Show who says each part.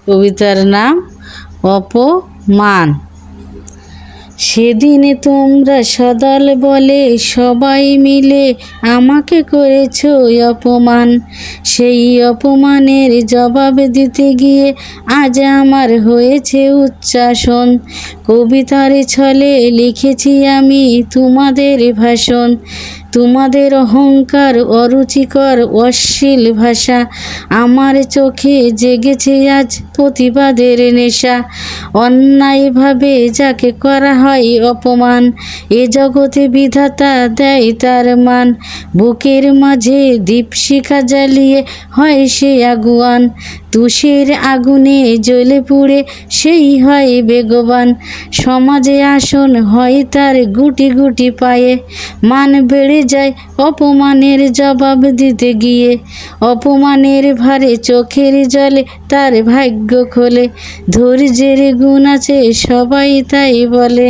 Speaker 1: কবিতার নাম অপমান। সেদিন তোমরা সদল বলে সবাই মিলে আমাকে করেছ অপমান। সেই অপমানের জবাব দিতে গিয়ে আজ আমার হয়েছে উচ্চাসন। কবিতার ছলে লিখেছি আমি তোমাদের ভাষণ। তোমাদের অহংকার, অরুচিকর অশ্লীল ভাষা, আমার চোখে জেগেছে আজ প্রতিবাদের নেশা। অন্যায়ভাবে যাকে করা হয় অপমান, এ জগতে বিধাতা দেয় তার মান। বুকের মাঝে দীপশিখা জ্বালিয়ে হয় সে আগুয়ান, তুষের আগুনে জ্বলে পুড়ে সেই হয় বেগবান। সমাজে আসন হয় তার গুটি গুটি পায়ে, মান বেড়ে যায় অপমানের জবাব দিতে গিয়ে। অপমানের ভারে চোখের জলে তার ভাগ্য খোলে, ধৈর্যের গুণ আছে সবাই তাই বলে।